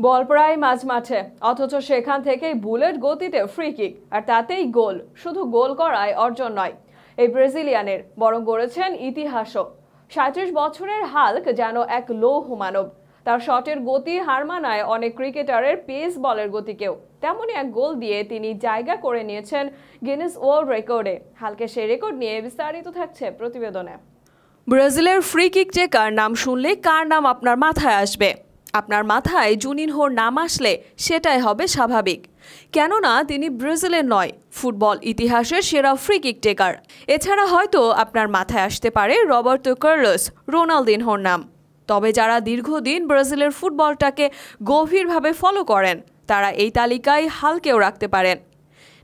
বল প্রায় মাঝমাঠে, অথচ সেখান থেকেই বুলেট গতিতে ফ্রি কিক, আর তাতেই গোল। শুধু গোল করায় অর্জন নয় এই ব্রাজিলিয়ানের, বরং গড়েছেন ইতিহাসও। ৩৭ বছরের হাল্ক যেন এক লৌহ মানব। তার শটের গতি হার মানায় অনেক ক্রিকেটারের পেস বলের গতিকেও। তেমনই এক গোল দিয়ে তিনি জায়গা করে নিয়েছেন গিনেস ওয়ার্ল্ড রেকর্ডে। হাল্কের সেই রেকর্ড নিয়ে বিস্তারিত থাকছে প্রতিবেদনে। ব্রাজিলের ফ্রি কিক টেকার নাম শুনলে কার নাম আপনার মাথায় আসবে? আপনার মাথায় জুনিনহোর নাম আসলে সেটাই হবে স্বাভাবিক, কেননা তিনি ব্রাজিলের নয়, ফুটবল ইতিহাসের সেরা ফ্রি কিক টেকার। এছাড়া হয়তো আপনার মাথায় আসতে পারে রবার্তো কার্লোস, রোনালদিনহোর নাম। তবে যারা দীর্ঘদিন ব্রাজিলের ফুটবলটাকে গভীরভাবে ফলো করেন, তারা এই তালিকায় হাল্কেও রাখতে পারেন।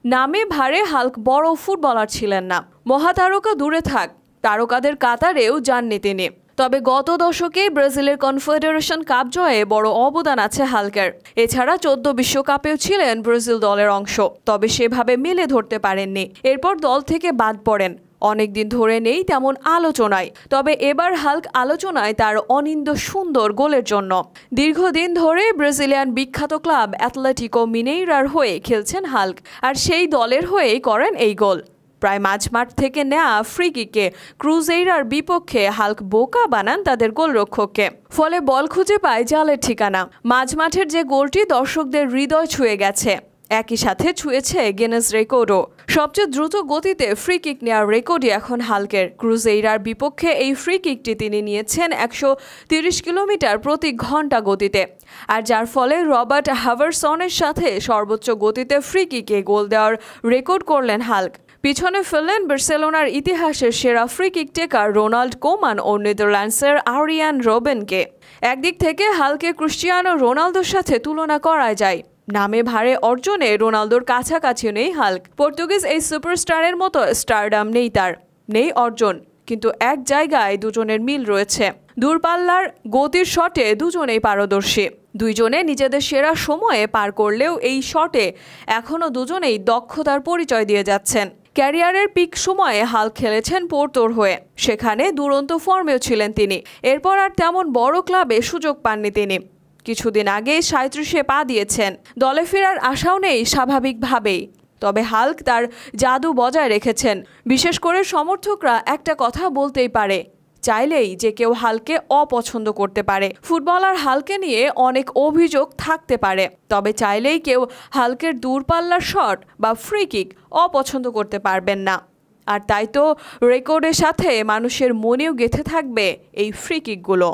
নামে ভারে হাল্ক বড় ফুটবলার ছিলেন না, মহাতারকা দূরে থাক, তারকাদের কাতারেও যাননি তিনি। তবে গত দশকে ব্রাজিলের কনফেডারেশন কাপ জয়ে বড় অবদান আছে হাল্কের। এছাড়া 14 বিশ্বকাপেও ছিলেন ব্রাজিল দলের অংশ, তবে সেভাবে মেলে ধরতে পারেননি। এরপর দল থেকে বাদ পড়েন, অনেকদিন ধরে নেই তেমন আলোচনায়। তবে এবার হাল্ক আলোচনায় তার অনিন্দ্য সুন্দর গোলের জন্য। দীর্ঘদিন ধরে ব্রাজিলিয়ান বিখ্যাত ক্লাব অ্যাথলেটিকো মিনেইরার হয়ে খেলছেন হাল্ক, আর সেই দলের হয়েই করেন এই গোল। প্রায় মাঝমাঠ থেকে নেয়া ফ্রি কিকে ক্রুজেইরার বিপক্ষে হাল্ক বোকা বানান তাদের গোলরক্ষককে। ফলে বল খুঁজে পায় জালের ঠিকানা। মাঝমাঠের যে গোলটি দর্শকদের হৃদয় ছুঁয়ে গেছে, একই সাথে ছুঁয়েছে গিনেস রেকর্ডও। সবচেয়ে দ্রুত গতিতে ফ্রি কিক নেওয়ার রেকর্ডই এখন হাল্কের। ক্রুজেইরার বিপক্ষে এই ফ্রি কিকটি তিনি নিয়েছেন 130 কিলোমিটার প্রতি ঘন্টা গতিতে, আর যার ফলে রবার্ট হাভারসনের সাথে সর্বোচ্চ গতিতে ফ্রি কিকে গোল দেওয়ার রেকর্ড করলেন হাল্ক। পিছনে ফেললেন বার্সেলোনার ইতিহাসের সেরা ফ্রি কিক টেকার রোনাল্ড কোমান ও নেদারল্যান্ডসের আরিয়ান রবেনকে। একদিক থেকে হাল্কে ক্রিস্টিয়ানো রোনালদোর সাথে তুলনা করা যায়। নামে ভারে অর্জনে রোনালদোর কাছাকাছি নেই হাল্ক। পর্তুগিজ এই সুপারস্টারের মতো স্টারডাম নেই তার, নেই অর্জন, কিন্তু এক জায়গায় দুজনের মিল রয়েছে। দূরপাল্লার গতির শটে দুজনেই পারদর্শী। দুইজনে নিজেদের সেরা সময়ে পার করলেও এই শটে এখনও দুজনেই দক্ষতার পরিচয় দিয়ে যাচ্ছেন। ক্যারিয়ারের পিক সময়ে হাল্ক খেলেছেন পোর্তোর হয়ে, সেখানে দুরন্ত ফর্মেও ছিলেন তিনি। এরপর আর তেমন বড় ক্লাবে সুযোগ পাননি তিনি। কিছুদিন আগে 37-এ পা দিয়েছেন, দলে ফেরার আশাও নেই স্বাভাবিকভাবেই। তবে হাল্ক তার জাদু বজায় রেখেছেন। বিশেষ করে সমর্থকরা একটা কথা বলতেই পারে, চাইলেই যে কেউ হাল্কে অপছন্দ করতে পারে। ফুটবলার হাল্কে নিয়ে অনেক অভিযোগ থাকতে পারে, তবে চাইলেই কেউ হাল্কের দূরপাল্লার শট বা ফ্রি কিক অপছন্দ করতে পারবেন না। আর তাই তো রেকর্ডের সাথে মানুষের মনেও গেঁথে থাকবে এই ফ্রি কিকগুলো।